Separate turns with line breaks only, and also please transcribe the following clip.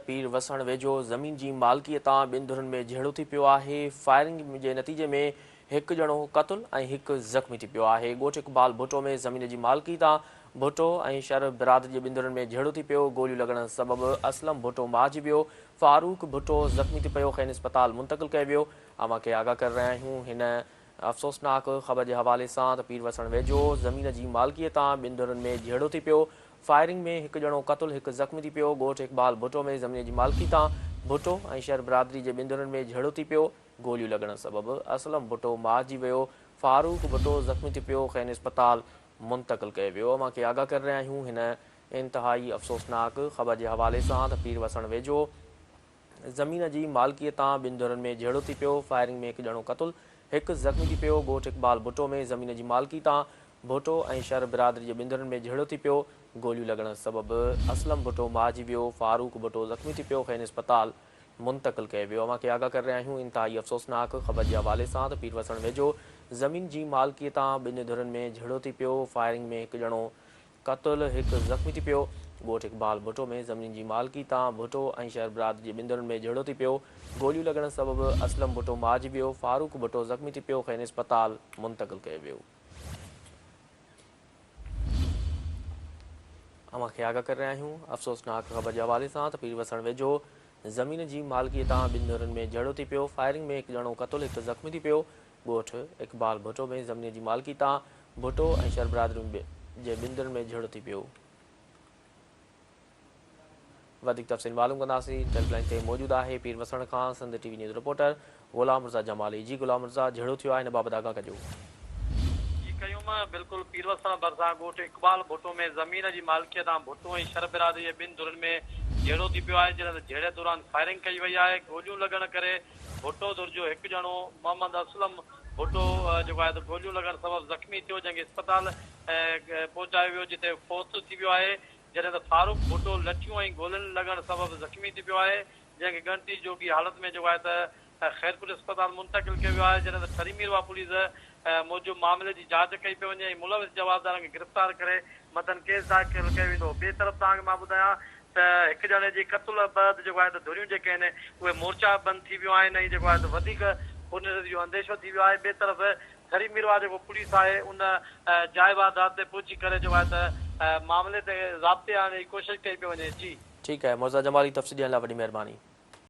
पीर वसण वेझो ज़मीन जी मालिकीअ तां ॿिनि धुरनि में झेड़ो थी पियो आहे। फायरिंग जे नतीजे में हिकु ॼणो क़तल ऐं हिकु ज़ख़्मी थी पियो आहे। ॻोठ इक़बाल भुट्टो में ज़मीन जी मालिकी तां भुट्टो ऐं शरफ बिरादरी जे ॿिनि धुरनि में झेड़ो थी पियो। गोलियूं लॻण सबबि असलम भुट्टो मारिजी वियो। फारूक भुट्टो ज़ख़्मी थी पियो, खेनि अस्पताल मुंतक़िल कयो वियो। अव्हां खे आगाह करे रहिया आहियूं हिन अफ़सोसनाक ख़बर जे हवाले सां त पीर वसण वेझो ज़मीन जी मालिकीअ तां ॿिनि धुरनि में झेड़ो थी पियो। फायरिंग में हिकु ॼणो क़तल हिकु ज़ख़्मी थी पियो। ॻोठ इक़बाल भुट्टो में ज़मीन जी मालिकी तां भुट्टो ऐं शहर बिरादरी जे ॿिनि धुरनि में झेड़ो थी पियो। गोलियूं लॻण सबबि असलम भुट्टो मारिजी वियो। फारूक भुट्टो ज़ख़्मी थी पियो, खेनि अस्पताल मुंतक़िल कयो वियो। अव्हां खे आगाह करे रहिया आहियूं हिन इंतिहाई अफ़सोसनाक ख़बर जे हवाले सां त पीर वसण वेझो ज़मीन जी मालिकीअ तां ॿिनि धुरनि में झेड़ो थी पियो। फायरिंग में हिकु ॼणो क़तल हिकु ज़ख़्मी थी पियो। ॻोठ इक़बाल भुट्टो में ज़मीन जी मालिकी तां भुट्टो ऐं शहर बिरादरी जे ॿिनि धुरनि में झेड़ो थी पियो। गोलियूं लॻण सबबि असलम भुट्टो मारिजी वियो। फारूक भुट्टो ज़ख़्मी थी पियो, खेनि अस्पताल मुंतक़िल कयो वियो। अव्हां खे आगाह करे रहिया आहियूं इंतिहाई अफ़सोसनाक ख़बर जे हवाले सां त पीर वसण वेझो ज़मीन जी मालिकीअ तां ॿिनि धुरनि में झेड़ो थी पियो। फायरिंग में हिकु ॼणो क़तल हिकु ज़ख़्मी थी पियो। ॻोठ इक़बाल भुट्टो में ज़मीन जी मालिकी तां भुट्टो ऐं शहर बिरादरी जे ॿिनि धुरनि में झेड़ो थी पियो। गोलियूं लॻण सबबि असलम भुट्टो मारिजी वियो। फारूक भुट्टो ज़ख़्मी थी पियो, खेनि अस्पताल मुंतक़िल कयो वियो। अव्हां खे आगाह करे रहिया आहियूं अफ़सोसनाक ख़बर जे हवाले सां त पीर वसण वेझो ज़मीन जी मालिकीअ तां ॿिनि धुरनि में झेड़ो थी पियो। फायरिंग में हिकु ॼणो क़तल हिकु ज़ख़्मी थी पियो। ॻोठ इक़बाल भुट्टो में ज़मीन जी मालिकी तां भुट्टो ऐं शहर बिरादरी जे ॿिनि धुरनि में झेड़ो थी पियो। वधीक तफ़सील मालूम कंदासीं। हेल्पलाइन ते मौजूदु आहे पीर वसण खां सिंध टीवी न्यूज़ रिपोर्टर ग़ुलाम मिर्ज़ा जमाली। जी ग़ुलाम मिर्ज़ा, झेड़ो थियो आहे, हिन बाबति आगाह कजो।
बिल्कुल पीर वसण भरिसां ॻोठ इक़बाल भुट्टो में ज़मीन जी मालिकीअ तां भुट्टो ऐं शहर बिरादरी जे ॿिनि धुरनि में झेड़ो थी पियो आहे। जॾहिं झेड़े दौरान फायरिंग कई वई आहे। गोलियूं लॻण करे भुट्टो धुर जो हिकु ॼणो मोहम्मद असलम भुट्टो जेको आहे त गोलियूं लॻण सबबि ज़ख़्मी थियो, जंहिंखे अस्पताल पहुचायो वियो, जिते फोत थी वियो आहे। जॾहिं त फारूक भुट्टो लठियूं ऐं गोलियुनि लॻण सबबि ज़ख़्मी थी पियो आहे, जंहिंखे गणती जोगी हालत में जेको आहे त ख़ैरपुर अस्पताल मुंतक़िल कयो वियो आहे। जॾहिं त ठरीमीरवा पुलिस मौजूदु मामले जी जांच कई पई वञे ऐं मुलविस जवाबदारनि खे गिरफ़्तार करे मथनि केस दाख़िल कयो वेंदो। ॿिए तरफ़ तव्हांखे मां ॿुधायां त हिकु ॼणे जी क़तल बैदि जेको आहे त धुरियूं जेके आहिनि उहे मोर्चा बंदि थी वियूं आहिनि ऐं जेको आहे त वधीक हुन जो अंदेशो थी वियो आहे। ॿिए तरफ़ ठरीमीरवा जेको पुलिस आहे उन जाइ वारदात ते पहुची करे जेको आहे त मामले ते ज़ाब्ते आणण जी कोशिशि कई पई वञे। जी
ठीकु आहे मुर्ज़ा जमाली, तफ़सील ॾियण लाइ वॾी महिरबानी।